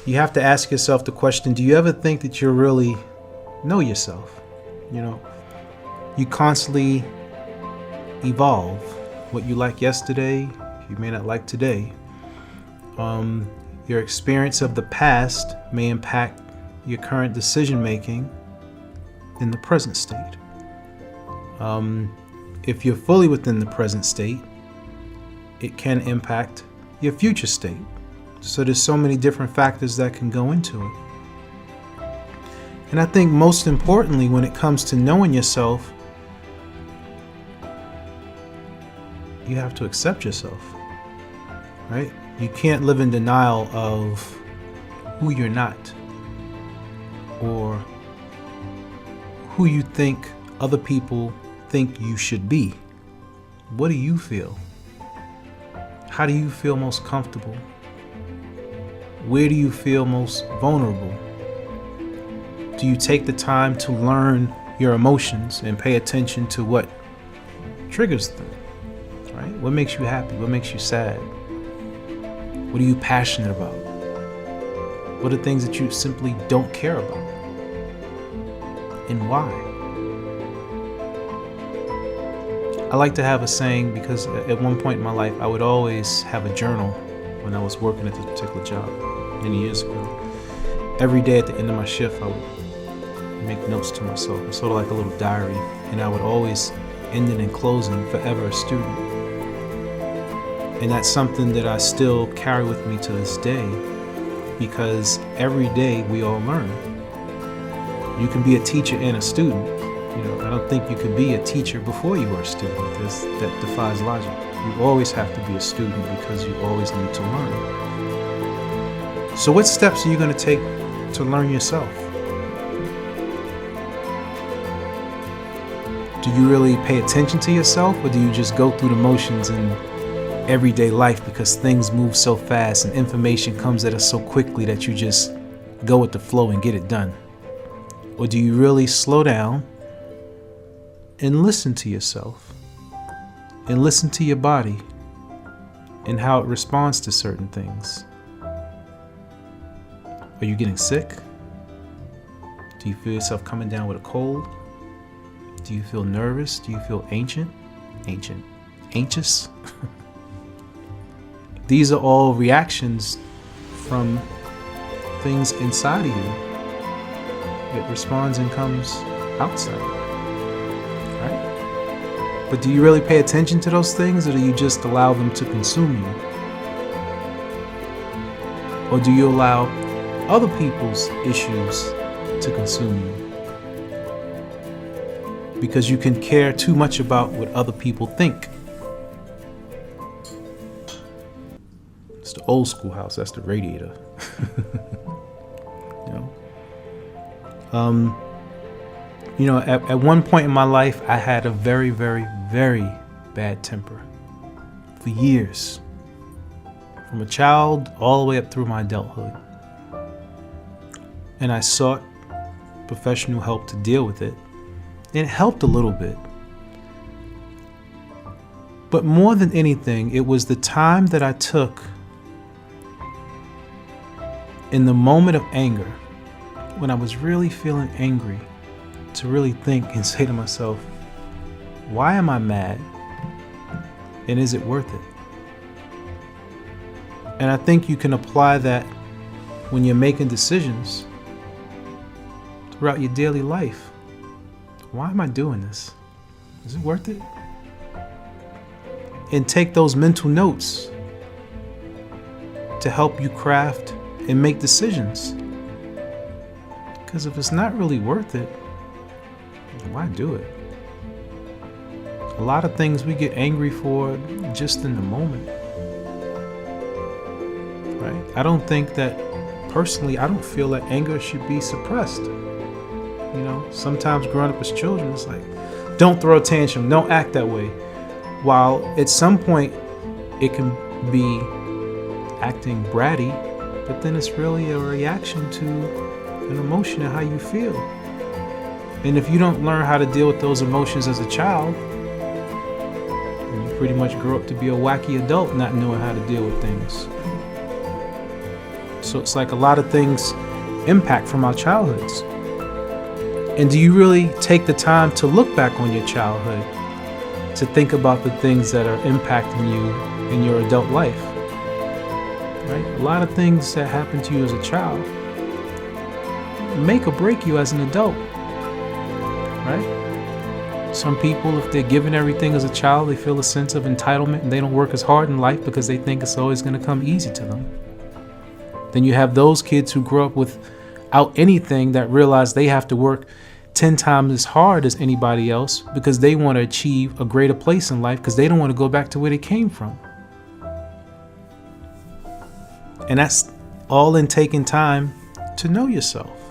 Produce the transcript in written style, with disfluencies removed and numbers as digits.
you have to ask yourself the question, do you ever think that you really know yourself? You know, you constantly evolve. What you like yesterday, you may not like today. Your experience of the past may impact your current decision making in the present state. If you're fully within the present state, it can impact your future state. So there's so many different factors that can go into it. And I think most importantly, when it comes to knowing yourself, you have to accept yourself, right? You can't live in denial of who you're not or who you think other people think you should be. What do you feel? How do you feel most comfortable? Where do you feel most vulnerable? Do you take the time to learn your emotions and pay attention to what triggers them? Right? What makes you happy? What makes you sad? What are you passionate about? What are things that you simply don't care about? And why? I like to have a saying because at one point in my life, I would always have a journal when I was working at this particular job many years ago. Every day at the end of my shift, I would make notes to myself. It's sort of like a little diary. And I would always end it in closing, forever a student. And that's something that I still carry with me to this day, because every day we all learn. You can be a teacher and a student. You know, I don't think you could be a teacher before you are a student. That defies logic. You always have to be a student because you always need to learn. So what steps are you going to take to learn yourself? Do you really pay attention to yourself, or do you just go through the motions in everyday life because things move so fast and information comes at us so quickly that you just go with the flow and get it done? Or do you really slow down and listen to yourself and listen to your body and how it responds to certain things? Are you getting sick? Do you feel yourself coming down with a cold? Do you feel nervous? Do you feel anxious? These are all reactions from things inside of you. It responds and comes outside, right? But do you really pay attention to those things, or do you just allow them to consume you? Or do you allow other people's issues to consume you? Because you can care too much about what other people think. It's the old schoolhouse, that's the radiator. At one point in my life, I had a very, very, very bad temper for years. From a child all the way up through my adulthood. And I sought professional help to deal with it. It helped a little bit. But more than anything, it was the time that I took in the moment of anger, when I was really feeling angry, to really think and say to myself, why am I mad? And is it worth it? And I think you can apply that when you're making decisions throughout your daily life. Why am I doing this? Is it worth it? And take those mental notes to help you craft and make decisions. Because if it's not really worth it, why do it? A lot of things we get angry for just in the moment. Right? I don't think that, personally, I don't feel that anger should be suppressed. You know, sometimes growing up as children, it's like, don't throw a tantrum, don't act that way. While at some point it can be acting bratty, but then it's really a reaction to an emotion and how you feel. And if you don't learn how to deal with those emotions as a child, then you pretty much grow up to be a wacky adult not knowing how to deal with things. So it's like a lot of things impact from our childhoods. And do you really take the time to look back on your childhood, to think about the things that are impacting you in your adult life? Right? A lot of things that happen to you as a child make or break you as an adult. Right? Some people, if they're given everything as a child, they feel a sense of entitlement and they don't work as hard in life because they think it's always going to come easy to them. Then you have those kids who grew up without anything that realize they have to work 10 times as hard as anybody else because they want to achieve a greater place in life because they don't want to go back to where they came from. And that's all in taking time to know yourself.